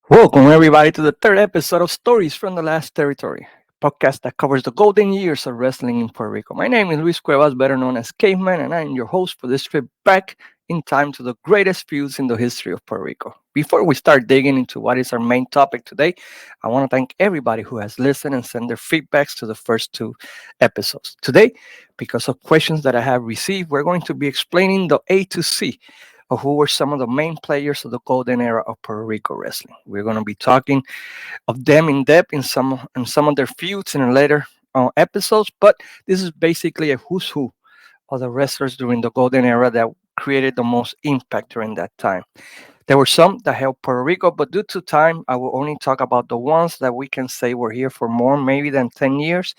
Welcome, everybody, to the third episode of Stories from the Last Territory, podcast that covers the golden years of wrestling in Puerto Rico. My name is Luis Cuevas, better known as Caveman, and I'm your host for this trip back in time to the greatest feuds in the history of Puerto Rico. Before we start digging into what is our main topic today, I want to thank everybody who has listened and sent their feedbacks to the first two episodes. Today, because of questions that I have received, we're going to be explaining the A to C of who were some of the main players of the golden era of Puerto Rico wrestling. We're going to be talking of them in depth in some of their feuds in later episodes, but this is basically a who's who of the wrestlers during the golden era that created the most impact during that time. There were some that helped Puerto Rico, but due to time, I will only talk about the ones that we can say were here for more, maybe than 10 years.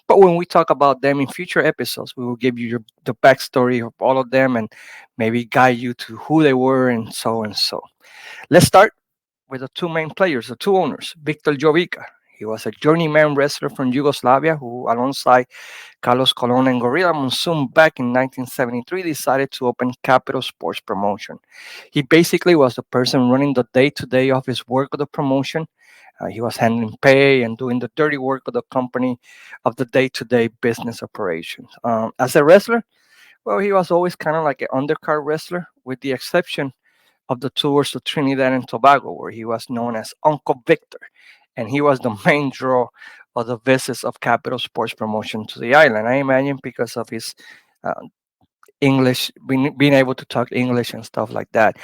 But when we talk about them in future episodes, we will give you the backstory of all of them and maybe guide you to who they were and so and so. Let's start with the two main players, the two owners, Victor Jovica. He was a journeyman wrestler from Yugoslavia who, alongside Carlos Colon and Gorilla Monsoon back in 1973, decided to open Capital Sports Promotion. He basically was the person running the day to day of his work of the promotion. He was handling pay and doing the dirty work of the company of the day to day business operations. As a wrestler, well, he was always kind of like an undercard wrestler, with the exception of the tours to Trinidad and Tobago, where he was known as Uncle Victor, and he was the main draw of the visits of Capital Sports Promotion to the island. I imagine because of his uh, English, being able to talk English and stuff like that.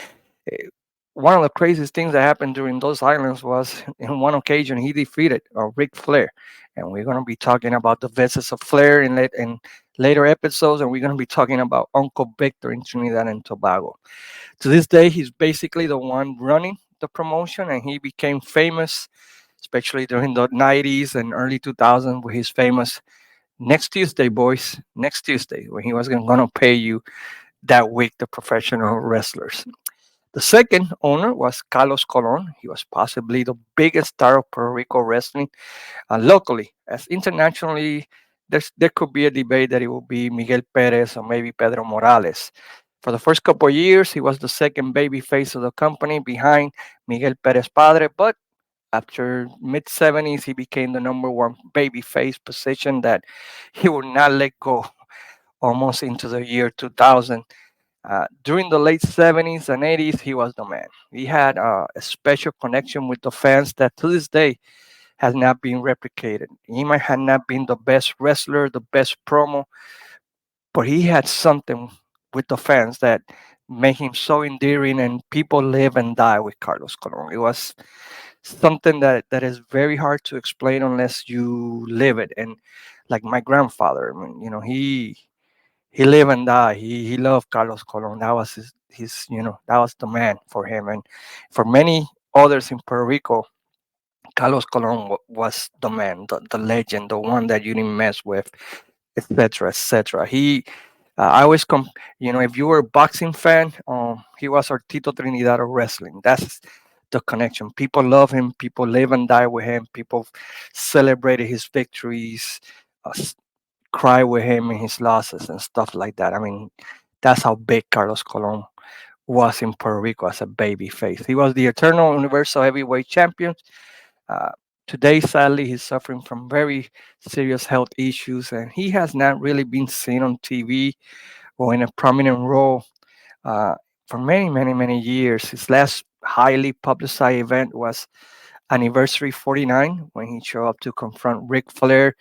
Eh, One of the craziest things that happened during those islands was in one occasion he defeated Ric Flair, and we're going to be talking about the visits of Flair in later episodes, and we're going to be talking about Uncle Victor in Trinidad and Tobago. To this day, he's basically the one running the promotion, and he became famous, especially during the 90s and early 2000s, with his famous next Tuesday, boys, next Tuesday, when he was going to pay you that week, the professional wrestlers. The second owner was Carlos Colon. He was possibly the biggest star of Puerto Rico wrestling locally. As internationally, there could be a debate that it will be Miguel Perez or maybe Pedro Morales. For the first couple of years, he was the second baby face of the company behind Miguel Perez Padre, but after mid 70s, he became the number one baby face position that he would not let go almost into the year 2000. During the late 70s and 80s, he was the man. He had a special connection with the fans that to this day has not been replicated. He might have not been the best wrestler, the best promo, but he had something with the fans that made him so endearing, and people live and die with Carlos Colon. It was something that is very hard to explain unless you live it. And like my grandfather, I mean, he lived and died. He loved Carlos Colon. That was that was the man for him. And for many others in Puerto Rico, Carlos Colon was the man, the legend, the one that you didn't mess with, etc., etc. I always if you were a boxing fan, he was our Tito Trinidad of wrestling. That's the connection. People love him. People live and die with him. People celebrated his victories, uh, s- cry with him in his losses and stuff like that. I mean, that's how big Carlos Colon was in Puerto Rico as a baby face. He was the eternal universal heavyweight champion. uh, Today, sadly, he's suffering from very serious health issues, and he has not really been seen on TV or in a prominent role uh, for many, many, many years. His last highly publicized event was Anniversary 49, when he showed up to confront Ric Flair,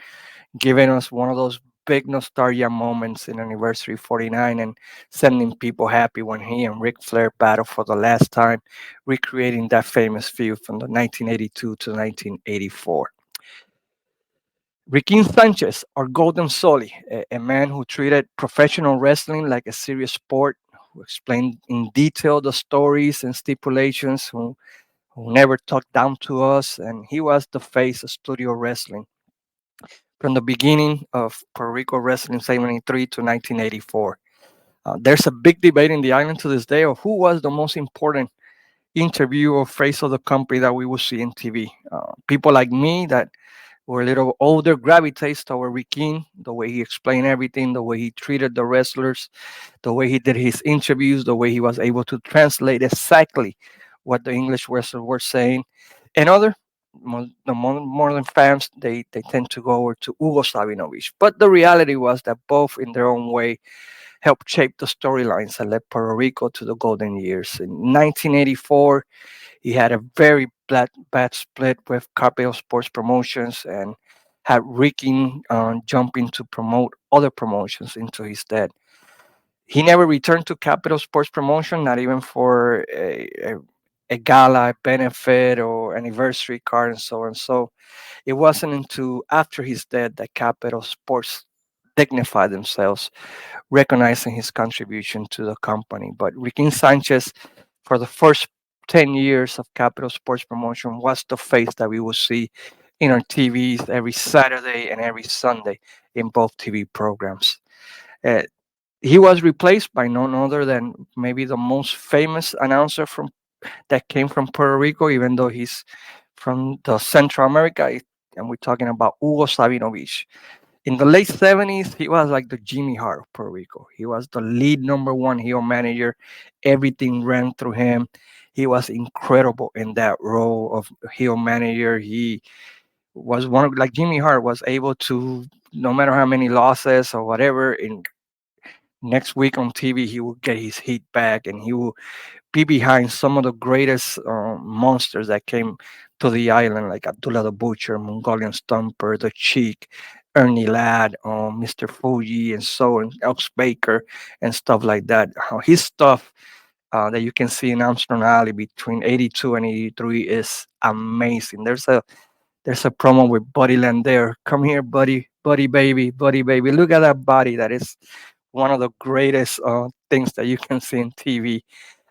giving us one of those big nostalgia moments in Anniversary 49 and sending people happy when he and Ric Flair battled for the last time, recreating that famous feud from the 1982 to 1984. Riquin Sanchez, or Golden Soli, a man who treated professional wrestling like a serious sport, who explained in detail the stories and stipulations, who never talked down to us, and he was the face of studio wrestling from the beginning of Puerto Rico wrestling 73 to 1984. There's a big debate in the island to this day of who was the most important interview or face of the company that we will see in TV. People like me that were a little older gravitates toward Rikin, the way he explained everything, the way he treated the wrestlers, the way he did his interviews, the way he was able to translate exactly what the English wrestlers were saying. And other modern fans, they tend to go over to Hugo Sabinovich. But the reality was that both, in their own way, helped shape the storylines that led Puerto Rico to the golden years. In 1984, he had a very bad split with Carpeo Sports Promotions and had Ricky jumping to promote other promotions into his stead. He never returned to Capital Sports Promotion, not even for a gala, benefit, or anniversary card, and so on. So it wasn't until after his death that Capital Sports dignified themselves, recognizing his contribution to the company. But Ricky Sanchez, for the first 10 years of Capital Sports Promotion, was the face that we would see in our TVs every Saturday and every Sunday in both TV programs. Uh, he was replaced by none other than maybe the most famous announcer from that came from Puerto Rico, even though he's from the Central America, and we're talking about Hugo Sabinovich. In the late 70s, he was like the Jimmy Hart of Puerto Rico. He was the lead number one heel manager. Everything ran through him. He was incredible in that role of heel manager. He was one of, like Jimmy Hart was able to, no matter how many losses or whatever, in next week on TV, he will get his heat back and he will be behind some of the greatest monsters that came to the island, like Abdullah the Butcher, Mongolian Stumper, the Cheek, Ernie Ladd, Mr. Fuji, and so on, Elks Baker, and stuff like that. His stuff that you can see in Armstrong Alley between 82 and 83 is amazing. There's a promo with Buddy Land there. Come here, buddy, buddy baby, buddy baby. Look at that body. That is one of the greatest things that you can see in TV.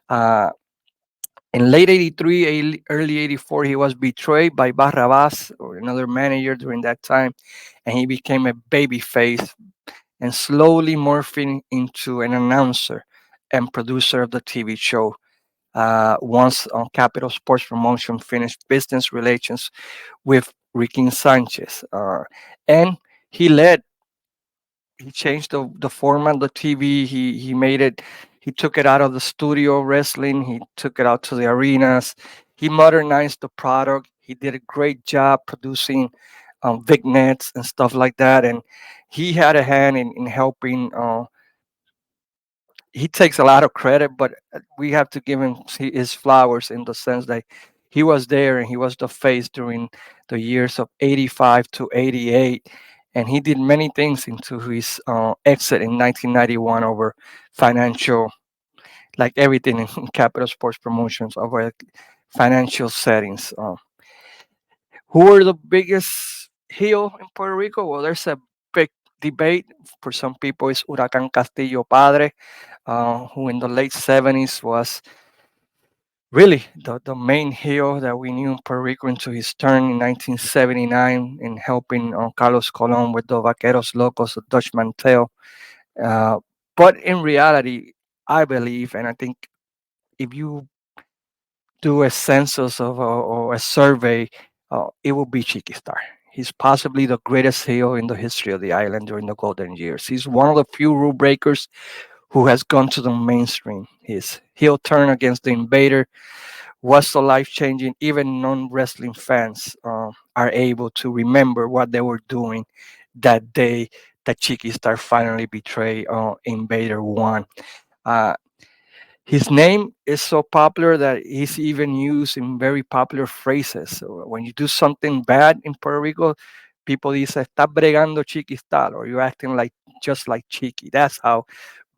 Uh, in late 83, early 84, he was betrayed by Barrabas or another manager during that time, and he became a baby face and slowly morphing into an announcer and producer of the TV show. Once on Capital Sports Promotion finished business relations with Ricky Sanchez. And he led he changed the format of the TV. He made it. He took it out of the studio wrestling. He took it out to the arenas. He modernized the product. He did a great job producing vignettes and stuff like that. And he had a hand in helping. He takes a lot of credit, but we have to give him his flowers in the sense that he was there and he was the face during the years of 85 to 88. And he did many things into his exit in 1991 over financial, like everything in Capital Sports Promotions, over financial settings. Who are the biggest heel in Puerto Rico? Well, there's a big debate. For some people, it's Huracán Castillo Padre, who in the late 70s was really the main hero that we knew in Puerto Rico into his turn in 1979 in helping Carlos Colon with the Vaqueros Locos, the Dutch Mantel. Uh, but in reality, I believe, and I think if you do a census of or a survey, it will be Chiquistar. He's possibly the greatest heel in the history of the island during the golden years. He's one of the few rule breakers who has gone to the mainstream. His heel turn against the Invader was so life changing. Even non wrestling fans are able to remember what they were doing that day that Chiqui Star finally betrayed Invader 1. Uh, his name is so popular that he's even used in very popular phrases. So when you do something bad in Puerto Rico, people dice, "Estás bregando Chiquistal," or you're acting like just like Chiqui. That's how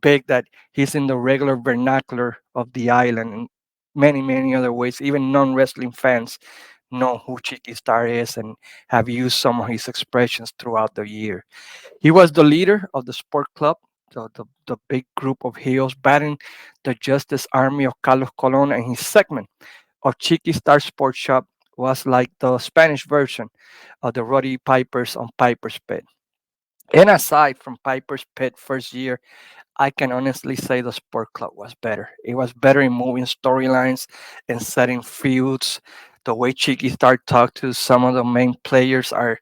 big that he's in the regular vernacular of the island and many other ways. Even non-wrestling fans know who Chiqui Star is and have used some of his expressions throughout the year. He was the leader of the sport club, the big group of heels batting the Justice Army of Carlos Colon, and his segment of Chiqui Star Sports Shop was like the Spanish version of the Roddy Pipers on Piper's Pit. And aside from Piper's Pit first year, I can honestly say the sport club was better. It was better in moving storylines and setting feuds. The way Chiqui Star talked to some of the main players are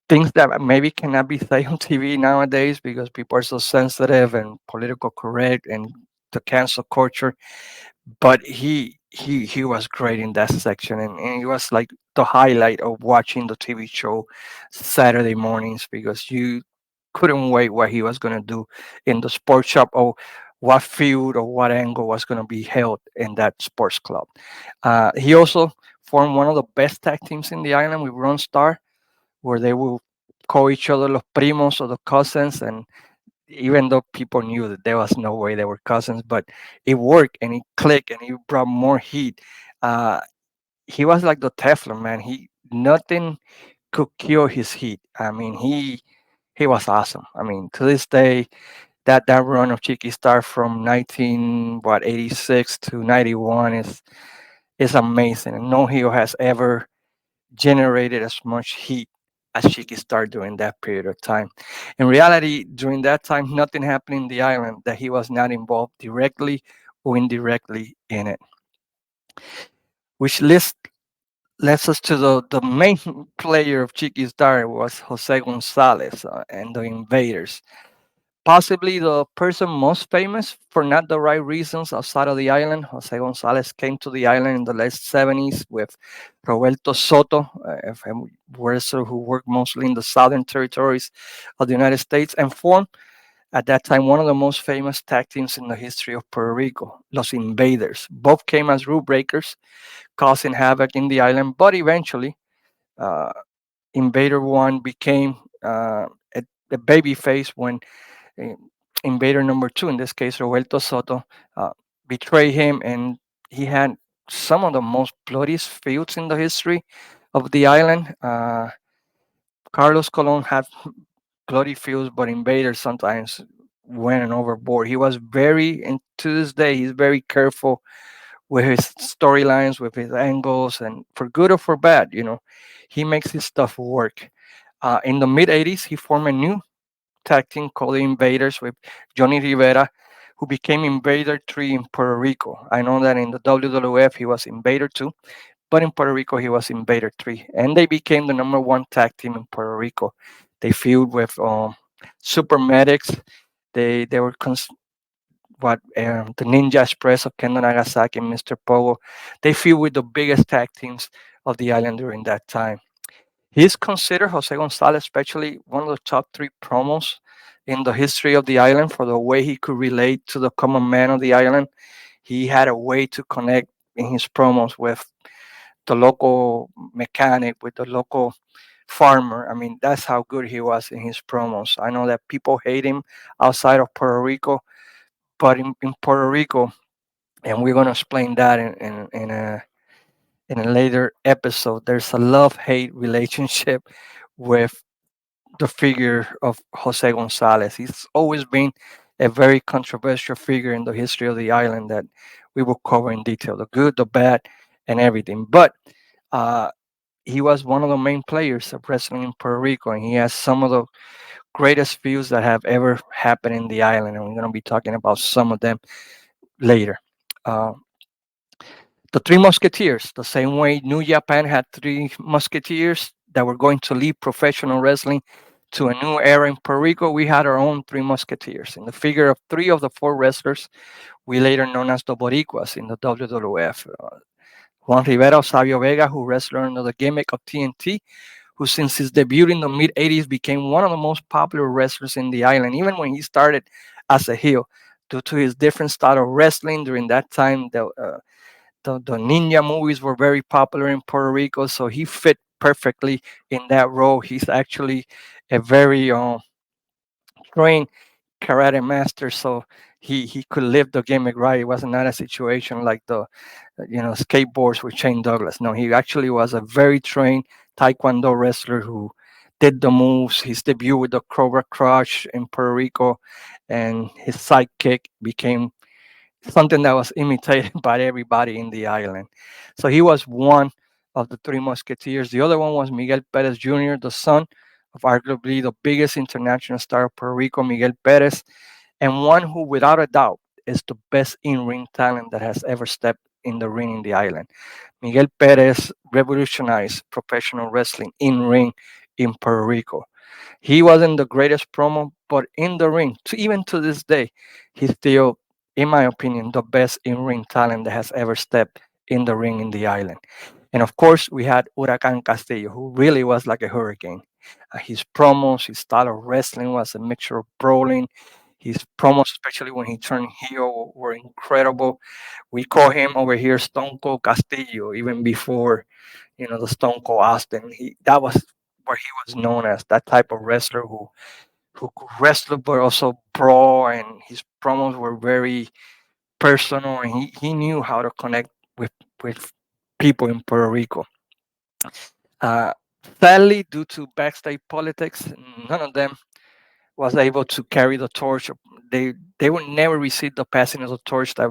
things that maybe cannot be said on TV nowadays because people are so sensitive and political correct and the cancel culture. But he was great in that section, and it was like the highlight of watching the TV show Saturday mornings because you couldn't wait what he was going to do in the sports shop or what field or what angle was going to be held in that sports club. He also formed one of the best tag teams in the island with Ron Starr, where they will call each other los primos or the cousins, and even though people knew that there was no way they were cousins, but it worked and it clicked and it brought more heat. Uh, he was like the Teflon man. He nothing could kill his heat. I mean, he was awesome. I mean, to this day, that run of Chiqui Star from 86 to 91 is amazing. And no hero has ever generated as much heat as Chiqui Star during that period of time. In reality, during that time, nothing happened in the island that he was not involved directly or indirectly in it, which leads us to the main player of Chiqui Star was Jose Gonzalez and the Invaders. Possibly the person most famous for not the right reasons outside of the island. Jose Gonzalez came to the island in the late 70s with Roberto Soto, a wrestler who worked mostly in the southern territories of the United States, and formed at that time one of the most famous tag teams in the history of Puerto Rico, Los Invaders. Both came as rule breakers, causing havoc in the island, but eventually uh, Invader 1 became a baby face when uh, invader number two, in this case Roberto Soto, uh, betrayed him, and he had some of the most bloodiest feuds in the history of the island. Carlos Colon had bloody feuds, but Invader sometimes went overboard. He was very, and to this day, he's very careful with his storylines, with his angles, and for good or for bad, he makes his stuff work. In the mid 80s, he formed a new tag team called the Invaders with Johnny Rivera, who became Invader 3 in Puerto Rico. I know that in the WWF he was Invader 2, but in Puerto Rico he was Invader 3. And they became the number one tag team in Puerto Rico. They feud with Super Medics. They were the Ninja Express of Kendo Nagasaki and Mr. Pogo. They feud with the biggest tag teams of the island during that time. He's considered, Jose Gonzalez, especially one of the top three promos in the history of the island for the way he could relate to the common man of the island. He had a way to connect in his promos with the local mechanic, with the local farmer. I mean, that's how good he was in his promos. I know that people hate him outside of Puerto Rico, but in Puerto Rico, and we're going to explain that in a later episode, there's a love hate relationship with the figure of Jose Gonzalez. He's always been a very controversial figure in the history of the island that we will cover in detail, the good, the bad, and everything. But uh, he was one of the main players of wrestling in Puerto Rico, and he has some of the greatest feuds that have ever happened in the island, and we're going to be talking about some of them later. Uh, the Three Musketeers, the same way New Japan had three musketeers that were going to lead professional wrestling to a new era in Puerto Rico, we had our own Three Musketeers in the figure of three of the four wrestlers we later known as the Boricuas in the WWF. Juan Rivera, Sabio Vega, who wrestled under the gimmick of TNT, who since his debut in the mid 80s became one of the most popular wrestlers in the island, even when he started as a heel. Due to his different style of wrestling during that time, the ninja movies were very popular in Puerto Rico, so he fit perfectly in that role. He's actually a very trained karate master, so he could live the gimmick right. It was not a situation like the skateboards with Shane Douglas. No, he actually was a very trained Taekwondo wrestler who did the moves. His debut with the Cobra Crush in Puerto Rico, and his sidekick became something that was imitated by everybody in the island. So he was one of the three musketeers. The other one was Miguel Perez Jr., the son of arguably the biggest international star of Puerto Rico, Miguel Perez, and one who, without a doubt, is the best in-ring talent that has ever stepped in the ring in the island. Miguel Perez revolutionized professional wrestling in ring in Puerto Rico. He wasn't the greatest promo, but in the ring, even to this day, he's still, in my opinion, the best in ring talent that has ever stepped in the ring in the island. And of course, we had Huracan Castillo, who really was like a hurricane. His promos, his style of wrestling was a mixture of brawling. His promos, especially when he turned heel, were incredible. We call him over here Stone Cold Castillo, even before the Stone Cold Austin. That was what he was known as, that type of wrestler who could wrestle but also brawl, and his promos were very personal, and he knew how to connect with people in Puerto Rico. Uh, Sadly, due to backstage politics, none of them was able to carry the torch. They would never receive the passing of the torch that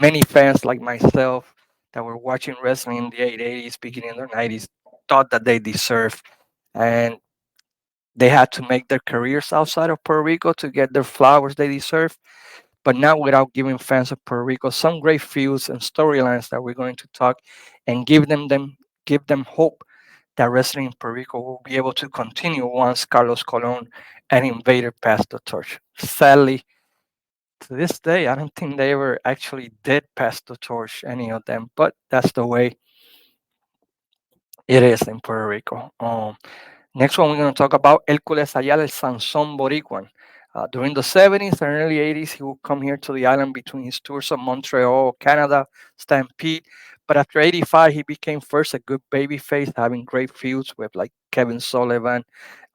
many fans like myself that were watching wrestling in the 80s, beginning of the 90s, thought that they deserved. And they had to make their careers outside of Puerto Rico to get their flowers they deserve, but not without giving fans of Puerto Rico some great feuds and storylines that we're going to talk and give them hope that wrestling in Puerto Rico will be able to continue once Carlos Colon and Invader pass the torch. Sadly, to this day, I don't think they ever actually did pass the torch, any of them, but that's the way it is in Puerto Rico. Next one, we're going to talk about Hércules Ayala, el Sansón Boricuan. During the 70s and early 80s, he would come here to the island between his tours of Montreal, Canada, Stampede. But after 85, he became first a good babyface, having great feuds with like Kevin Sullivan,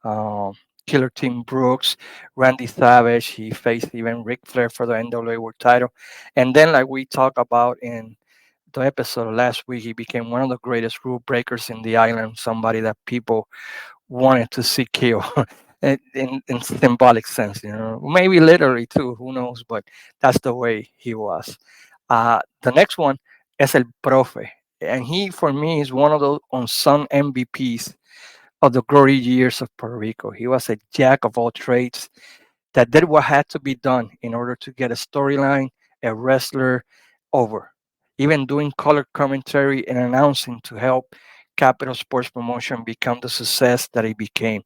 um, Killer Tim Brooks, Randy Savage. He faced even Ric Flair for the NWA World title. And then, like we talked about in the episode last week, he became one of the greatest rule breakers in the island, somebody that people wanted to see kill in symbolic sense, maybe literally too, who knows, but that's the way he was. The next one is El Profe, and he, for me, is one of those unsung MVPs of the glory years of Puerto Rico. He was a jack of all trades that did what had to be done in order to get a storyline, a wrestler over. Even doing color commentary and announcing to help Capital Sports Promotion become the success that it became.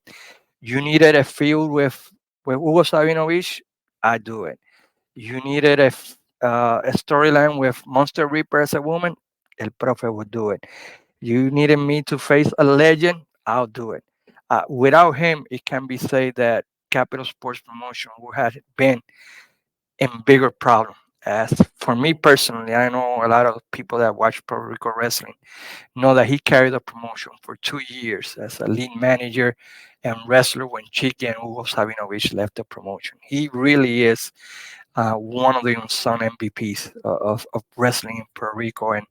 You needed a feud with Hugo Sabinovich, I do it. You needed a storyline with Monster Reaper as a woman, El Profe would do it. You needed me to face a legend, I'll do it. Without him, it can be said that Capital Sports Promotion would have been in bigger problem. As for me personally, I know a lot of people that watch Puerto Rico wrestling know that he carried the promotion for 2 years as a lead manager and wrestler when Chiqui and Hugo Sabinovich left the promotion. He really is one of the unsung MVPs of wrestling in Puerto Rico. And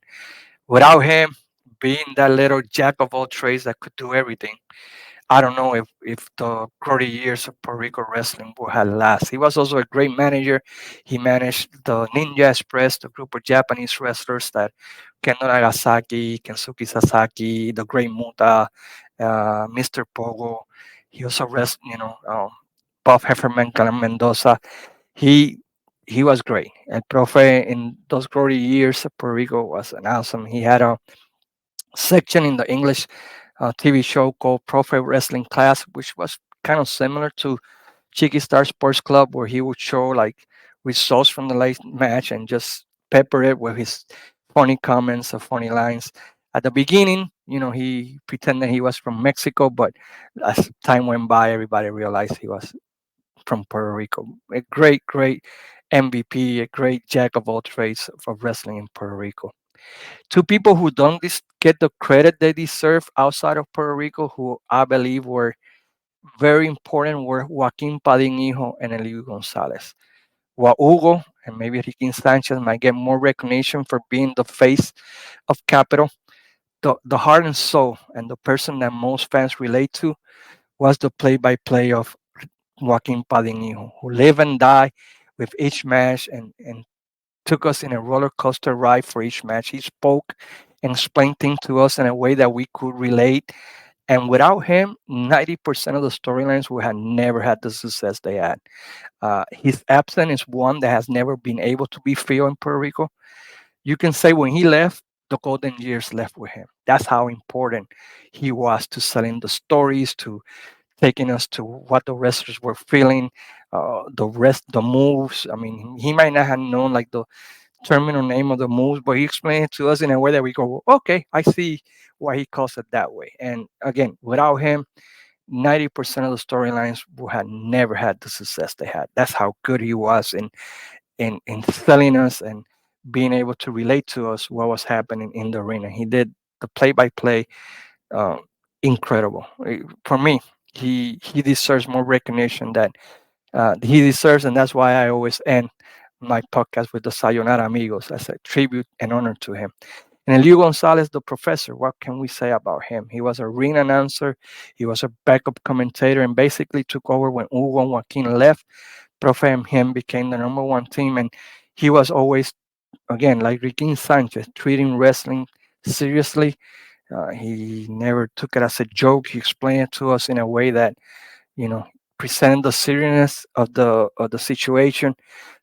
without him being that little jack of all trades that could do everything, I don't know if the glory years of Puerto Rico wrestling would have last. He was also a great manager. He managed the Ninja Express, the group of Japanese wrestlers that Kendo Nagasaki, Kensuke Sasaki, the Great Muta, Mr. Pogo. He also Buff Hefferman, Calan Mendoza. He he was great. El Profe in those glory years of Puerto Rico was an awesome. He had a section in the English TV show called Profe Wrestling Class, which was kind of similar to Cheeky Star Sports Club, where he would show like results from the late match and just pepper it with his funny comments or funny lines. At the beginning, he pretended he was from Mexico, but as time went by, everybody realized he was from Puerto Rico. A great, great MVP, a great jack of all trades for wrestling in Puerto Rico. Two people who don't get the credit they deserve outside of Puerto Rico, who I believe were very important, were Joaquin Padín and Elio Gonzalez. While Hugo and maybe Riquín Sanchez might get more recognition for being the face of Capital, the heart and soul and the person that most fans relate to was the play-by-play of Joaquin Padín, who lived and died with each match and took us in a roller coaster ride for each match. He spoke and explained things to us in a way that we could relate. And without him, 90% of the storylines would have never had the success they had. His absence is one that has never been able to be filled in Puerto Rico. You can say when he left, the golden years left with him. That's how important he was to selling the stories, to taking us to what the wrestlers were feeling, the moves. I mean, he might not have known like terminal name of the moves, but he explained it to us in a way that we go, okay, I see why he calls it that way. And again, without him, 90% of the storylines would have never had the success they had. That's how good he was in selling us and being able to relate to us what was happening in the arena. He did the play-by-play uh, incredible. For me, he deserves more recognition that he deserves, and that's why I always end my podcast with the Sayonara Amigos as a tribute and honor to him. And Elio Gonzalez, the professor, what can we say about him? He was a ring announcer, he was a backup commentator, and basically took over when Hugo and Joaquin left. Profe and him became the number one team, and he was always, again, like Riquín Sanchez, treating wrestling seriously. He never took it as a joke. He explained it to us in a way that, you know, presented the seriousness of the situation.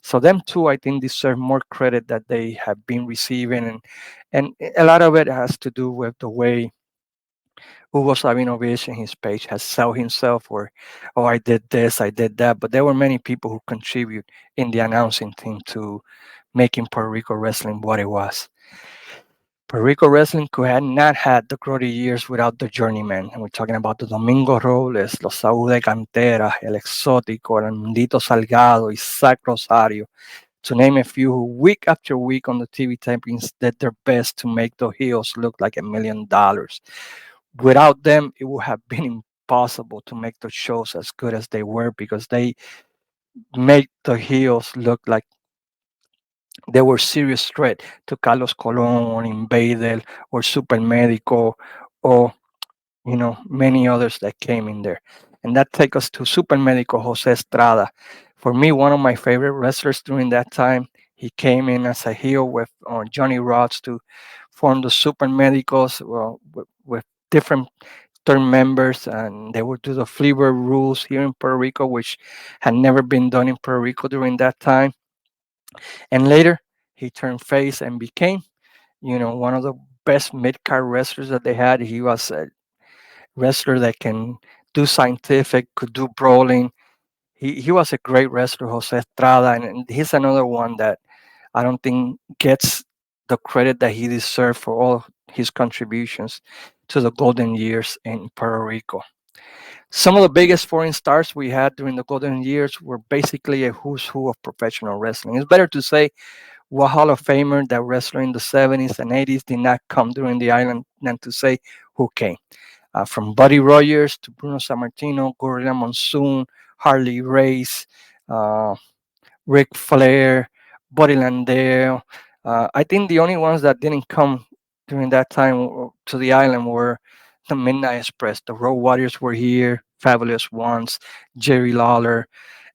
So them two, I think, deserve more credit that they have been receiving, and a lot of it has to do with the way Hugo Sabinovich in his page has sell himself, or oh, I did this, I did that. But there were many people who contribute in the announcing team to making Puerto Rico wrestling what it was. Puerto Rico wrestling could have not had the glory years without the journeymen. And we're talking about the Domingo Robles, los Saúl de Cantera, El Exótico, El Mundito Salgado, Isaac Rosario, to name a few who week after week on the TV tapings did their best to make the heels look like $1 million. Without them, it would have been impossible to make the shows as good as they were, because they made the heels look like they were serious threat to Carlos Colon or Invader or Super Medico, or many others that came in there. And that takes us to Super Medico Jose Estrada. For me, one of my favorite wrestlers during that time. He came in as a heel with Johnny Rods to form the Super Medicos, well, with different term members, and they would do the Fleabird rules here in Puerto Rico, which had never been done in Puerto Rico during that time. And later, he turned face and became, one of the best mid card wrestlers that they had. He was a wrestler that can do scientific, could do brawling. He was a great wrestler, Jose Estrada, and he's another one that I don't think gets the credit that he deserved for all his contributions to the golden years in Puerto Rico. Some of the biggest foreign stars we had during the golden years were basically a who's who of professional wrestling. It's better to say what Hall of Famer that wrestler in the 70s and 80s did not come during the island than to say who came. From Buddy Rogers to Bruno Sammartino, Gorilla Monsoon, Harley Race, uh, Ric Flair, Buddy Landale. I think the only ones that didn't come during that time to the island were the Midnight Express. The Road Warriors were here, Fabulous Ones, Jerry Lawler,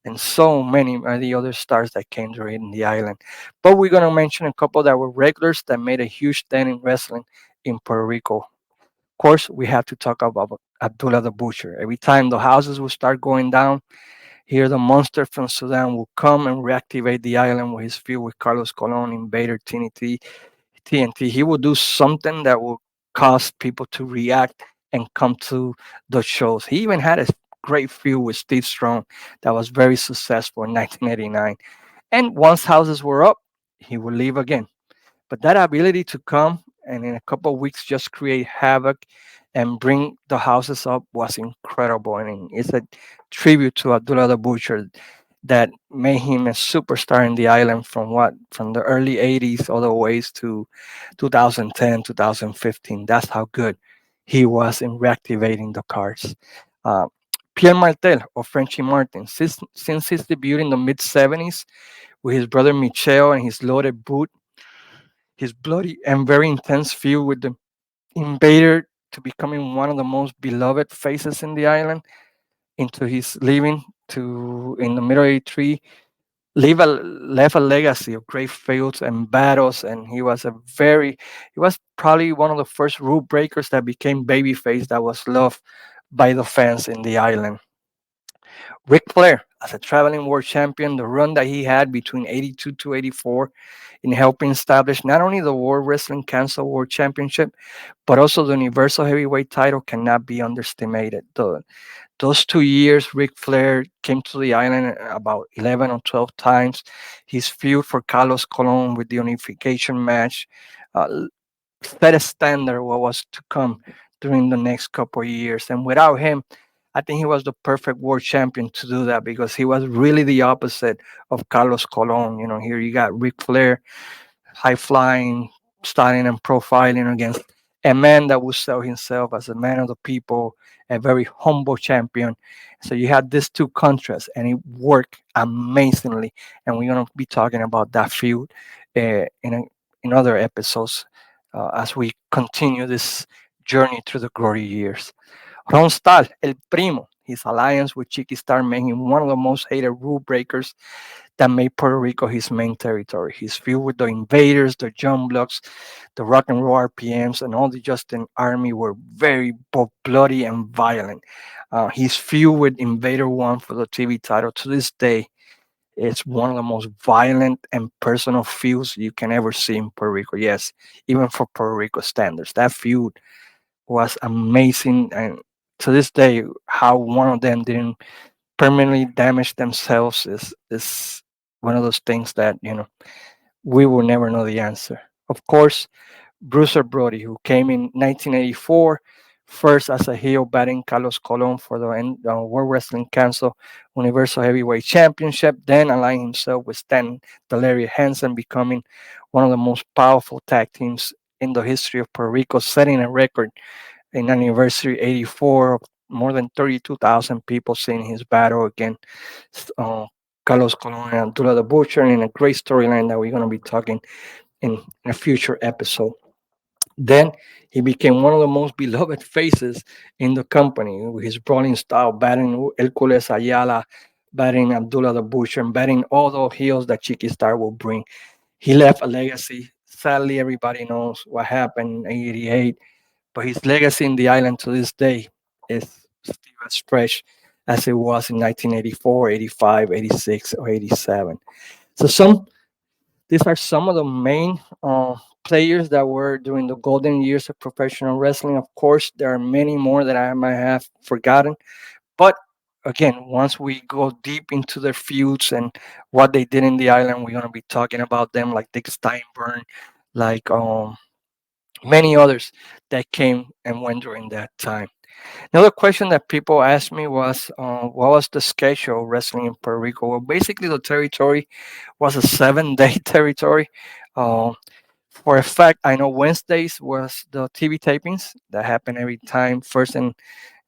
and so many are the other stars that came during the island. But we're going to mention a couple that were regulars that made a huge dent in wrestling in Puerto Rico. Of course, we have to talk about Abdullah the Butcher. Every time the houses will start going down, here, the monster from Sudan will come and reactivate the island with his feud with Carlos Colon, Invader, TNT. He will do something that will cause people to react and come to the shows. He even had a great feud with Steve Strong that was very successful in 1989. And once houses were up, he would leave again. But that ability to come and in a couple of weeks just create havoc and bring the houses up was incredible. And it's a tribute to Abdullah the Butcher that made him a superstar in the island from the early 80s all the ways to 2010, 2015. That's how good he was in reactivating the cards. Uh, Pierre Martel or Frenchy Martin, since his debut in the mid 70s with his brother Michel and his loaded boot, his bloody and very intense feud with the Invader, to becoming one of the most beloved faces in the island, into his leaving to in the middle 83, left a legacy of great feuds and battles, and he was probably one of the first rule breakers that became babyface that was loved by the fans in the island. Ric Flair, as a traveling world champion, the run that he had between 82 to 84 in helping establish not only the World Wrestling Council World Championship, but also the Universal Heavyweight title cannot be underestimated. Those 2 years, Ric Flair came to the island about 11 or 12 times. His feud for Carlos Colon with the unification match uh, set a standard what was to come during the next couple of years. And without him, I think he was the perfect world champion to do that because he was really the opposite of Carlos Colon. Here you got Ric Flair, high flying, styling and profiling against a man that would sell himself as a man of the people, a very humble champion. So you had these two contrasts, and it worked amazingly. And we're gonna be talking about that feud in other episodes as we continue this journey through the glory years. Ron Stahl, El Primo, his alliance with Chiqui Star made him one of the most hated rule breakers that made Puerto Rico his main territory. His feud with the invaders, the John Blocks, the rock and roll RPMs, and all the Justin Army were very both bloody and violent. His feud with Invader One for the TV title to this day is one of the most violent and personal feuds you can ever see in Puerto Rico. Yes, even for Puerto Rico standards, that feud was amazing. And to this day, how one of them didn't permanently damage themselves is one of those things that we will never know the answer. Of course, Bruiser Brody, who came in 1984, first as a heel batting Carlos Colon for the World Wrestling Council Universal Heavyweight Championship, then aligning himself with Stan Delaria Hansen, becoming one of the most powerful tag teams in the history of Puerto Rico, setting a record in anniversary 84 of more than 32,000 people seeing his battle against uh, Carlos Colon and Abdullah the Butcher in a great storyline that we're going to be talking in a future episode. Then he became one of the most beloved faces in the company with his brawling style, batting Hercules Ayala, batting Abdullah the Butcher, and batting all those heels that Chiqui Star will bring. He left a legacy. Sadly, everybody knows what happened in 88, but his legacy in the island to this day is still as fresh as it was in 1984, 85, 86, or 87. So these are some of the main players that were during the golden years of professional wrestling. Of course, there are many more that I might have forgotten. But again, once we go deep into their feuds and what they did in the island, we're gonna be talking about them like Dick Steinburn, like many others that came and went during that time. Another question that people asked me was, what was the schedule of wrestling in Puerto Rico? Well, basically, the territory was a 7 day territory. Um, for a fact, I know Wednesdays was the TV tapings that happened every time, first in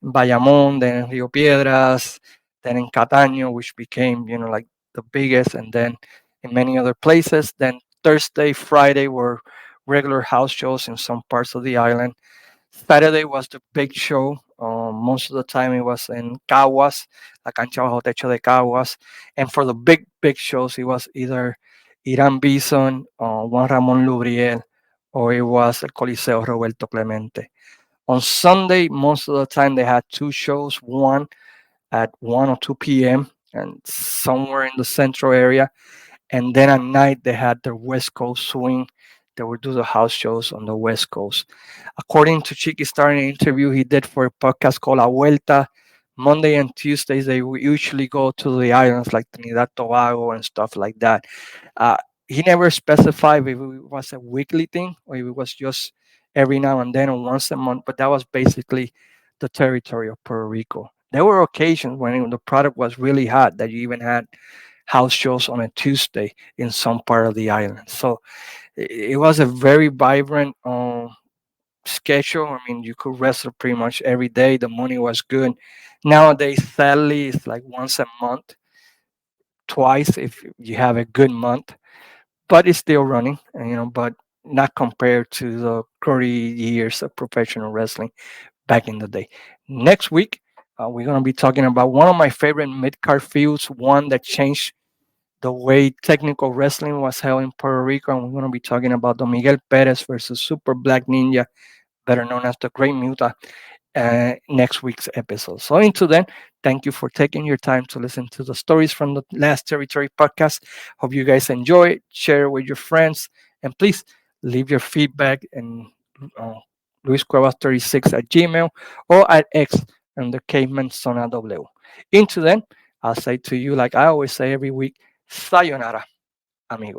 Bayamón, then in Rio Piedras, then in Cataño, which became, like the biggest, and then in many other places. Then Thursday, Friday were regular house shows in some parts of the island. Saturday was the big show. Most of the time it was in Caguas, La Cancha Bajo Techo de Caguas. And for the big shows, it was either Irán Bison, Juan Ramón Lubriel, or it was El Coliseo Roberto Clemente. On Sunday, most of the time they had two shows, one at 1 or 2 p.m. and somewhere in the central area. And then at night, they had their West Coast swing. They would do the house shows on the West Coast. According to Chiqui Star in an interview he did for a podcast called La Vuelta, Monday and Tuesdays, they would usually go to the islands like Trinidad, Tobago, and stuff like that. Uh, he never specified if it was a weekly thing or if it was just every now and then or once a month, but that was basically the territory of Puerto Rico. There were occasions when the product was really hot that you even had house shows on a Tuesday in some part of the island. So it was a very vibrant schedule. I mean, you could wrestle pretty much every day. The money was good. Nowadays, sadly, it's like once a month, twice if you have a good month, but it's still running, but not compared to the 30 years of professional wrestling back in the day. Next week, we're going to be talking about one of my favorite mid card feuds, one that changed the way technical wrestling was held in Puerto Rico. And we're going to be talking about Don Miguel Perez versus Super Black Ninja, better known as the Great Muta, next week's episode. So until then, thank you for taking your time to listen to the stories from the Last Territory podcast. Hope you guys enjoy it. Share it with your friends, and please leave your feedback and uh, luiscuevas36 at gmail or at X under Caveman Sona W. Until then, I'll say to you like I always say every week, sayonara, amigos.